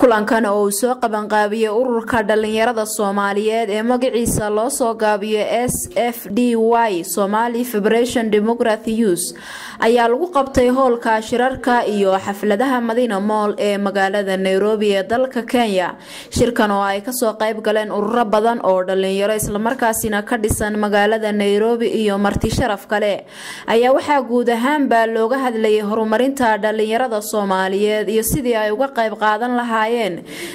kulankan oo soo qaban qaabiyay ururka dhalinyarada Soomaaliyeed ee magaciisa loo soo gaabiyo SFDY Somali Federation Democratic Youth ayaa lagu qabtay hoolka shirarka iyo xafladaha Madina Mall ee magaalada Nairobi ee dalka Kenya. Shirkan oo ay ka soo qayb galeen ururo badan oo dhalinyaro isla markaasina ka dhisan magaalada Nairobi iyo marti sharaf kale ayaa waxa guud ahaan baa looga hadlayay horumarinta dhalinyarada Soomaaliyeed iyo sidii ay uga qayb qaadan lahaayeen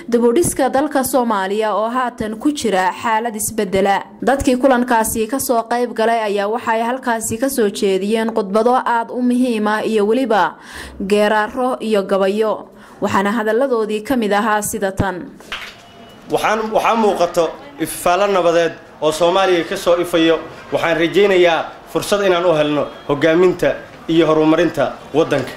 dibudhiska dalka Soomaaliya oo haatan ku jira xaalad isbedela. Dadkii kulankaasi ka soo qayb galay ayaa waxay halkaasi ka soo jeediyeen khudbado aad u muhiim ah iyo waliba geeraaro iyo gabayo. waxaana hadaladoodii kamid ahaa sida tan: waxaa muuqato ifaala nabadeed oo Soomaaliya ka soo ifayo. waxaan rajaynayaa fursad inaan u helno hogaaminta iyo horumarinta wadanka.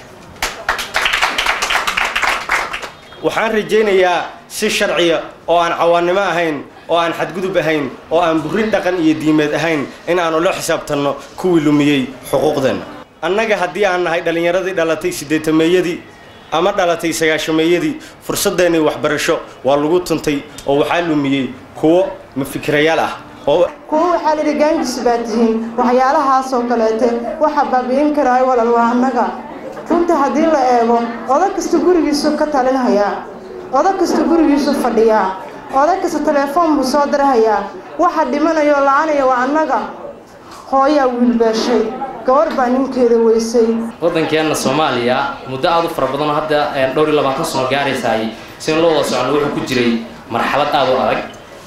waxaan rajaynayaa si sharciya oo aan cawaanimo ahayn oo aan xadgudub ahayn oo aan burin dhaqan iyo diimeed ahayn in aan ula xisaabtanno kuwii lumiyay xuquuqdeena. annaga haddii aan nahay dhalinyaradii dhalatay 80meeyadii ama dhalatay 90meeyadii, fursadeeni waxbarasho waa lagu tuntay oo waxaa lumiyay kuwo mafikrayaal ah oo waxa la dhigaankiisa baatihiin waxyaalahaas oo kaleete waxa baabiin karay walal waa annaga. runta haddii la eego odag kasta gurigiisu ka talinaya, odag kasta gurigiisu fadhiya, odag kasta telefoon buu soo diraya, waxa dhimanayo laanayo waa annaga. hooya wiil beeshay gabar baa ninkeeda weysay. wadankeena Soomaaliya muddo aad u fara badan hadda dhowr iyo 20 sano gaaraysay si loo wada socdo wuxuu ku jiray marxalad aad u adag.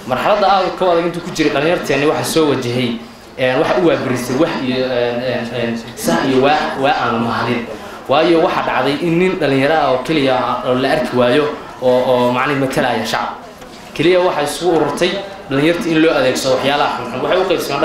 marxaladda aad ka adag intuu ku jiray dhalinyarteena waxa soo wajahay waxa uu waabirisay wax iyo sax iyo waa aan mahadin. waayo waxa dhacday in nin dhalinyaro ah oo kaliya la arki waayo oo macna matalaya shacab kaliya waxa isku ururtay dhalinyarta in loo adeegsado waxyaalaha xun. waxay u qaybsan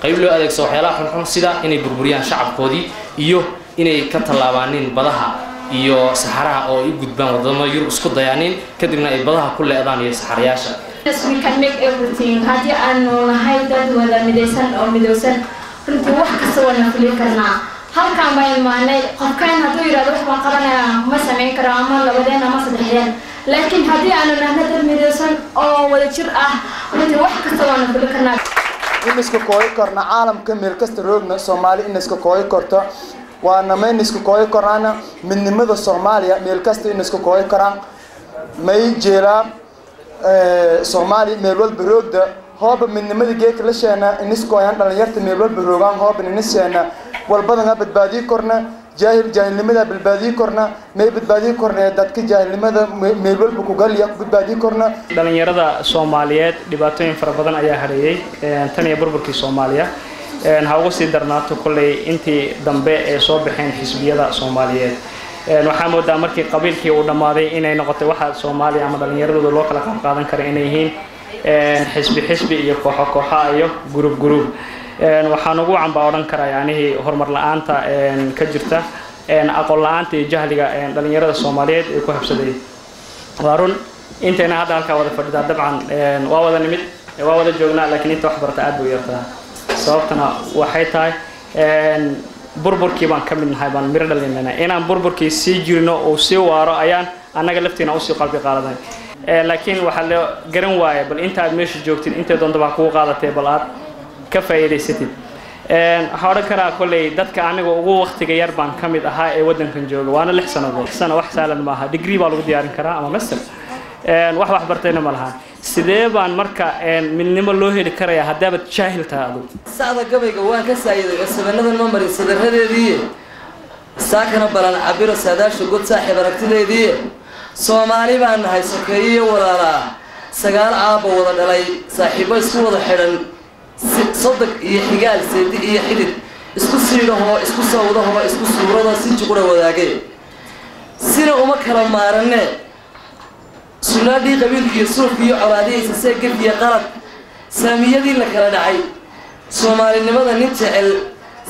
qayb loo adeegsado waxyaalaha xun sida inay burburiyaan shacabkoodii iyo inay ka talaabaanin badaha iyo saxaraha oo ay gudbaan wadamo Yurub isku dayaanin kadibna ay badaha ku leedaan iyo saxarayaasha. We can make everything. Hadii aanu nahay dad wada midaysan oo midowsan runtii wax kasta wana fili karnaa. halkaan baa imaanay qofkaan hadduu yiraahdo wax baan qabanayaa ma sameyn karo ama labadeena ama saddexdeen. laakiin haddii aanu nahay dad midaysan oo wada jir ah runtii wax kasta wana fili karnaa. in iska kooy karna caalamka meel kasta roogna Soomaali in iska kooy karto waana meel iska kooy karana midnimada Soomaaliya meel kasta in iska kooy karaan may jeela Soomaali meel walba roogda hooba midnimada geek la sheena in iska kooyaan dhalinyarta meel walba roogaan hooba in sheena walbadan badbaadi korna jaahilnimada badbaadi korna may badbaadi korna dadka jaahilnimada meel walba ku gal yaa badbaadi korna. dhalinyarada Soomaaliyeed dhibaatooyin fara badan ayaa hareeyay tan iyo burburkii Soomaaliya. ha ugu sii darnaato kulay intii dambe ee soo baxeen xisbiyada Soomaaliyeed. waxaa moodaa markii qabiilkii uu dhamaaday inay noqotay waxa Soomaaliya ama dhalinyaradooda loo kala qaadan karo inay yihiin xisbi iyo kooxo iyo group. waxaan ugu camba oran karaa yaani horumar la'aanta ka jirta aqoon la'aanta iyo jahliga dhalinyarada Soomaaliyeed ee ku habsaday. waarun inteena hadda halka wada fadhida dabcan waa wada nimid waa wada joognaa laakiin inta wax barta aad buu yartaa. sababtana waxay tahay burburkii baan ka mid nahay baan mir dhalinayna inaan burburkii sii jirno oo sii waaro ayaan annaga lafteena u sii qalbi qaadaday. laakiin waxa la garan waayay bal inta aad meesha joogtid inta doonta baa ku qaadatay bal aad ka faa'iideysatid. waxaan karaa kulay dadka aniga ugu waqtiga yar baan kamid ahaa ee wadankan jooga waana 6 sano wax saalan maaha. degree baa lagu diyaarin karaa ama master wax bartayna ma laha. sidee baan marka midnimo loo heli karayaa hadaba jaahil taado. saada gabayga waan ka saayiday sabanada ma marin sadaradeedii saakana balan cabiro saadaasha god saaxiib aragtideedii Soomaali baan nahay sokeeyo walaala sagaal aabo wada dhalay saaxiibo isku wada xiran صدق يحجال سيدي يحدد اسكو سيرهو اسكو سودهو اسكو سورده si juqura wadaagay sina uma kala maarane sunaadi qabiilkii suufiyo colaadaysa seegad iyo qalad saamiyadii la kala dhacay Soomaalinimada nin jecel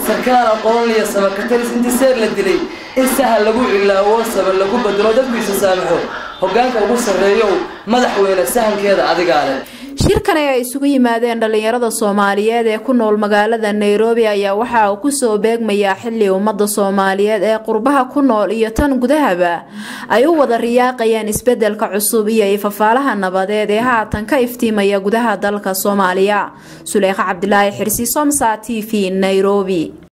sarkaal aqoon iyo sabakataris intii seer la dilay in sahal lagu ilaawo sabab lagu badalo dadkiisa saamaxo hoggaanka ugu sarreeyow madaxweyne sahankeeda adigaa leh. shirkan ay isugu yimaadeen dhalinyarada Soomaaliyeed ee ku nool magaalada Nairobi ayaa waxa uu ku soo beegmayaa xilli ummadda Soomaaliyeed ee qurbaha ku nool iyo tan gudahaba ay u wada riyaaqayaan isbedelka cusub iyo ifafaalaha nabadeed ee haatan ka iftiimaya gudaha dalka Soomaaliya. Suleekha Cabdilaahi Xirsi, Somsa TV, Nairobi.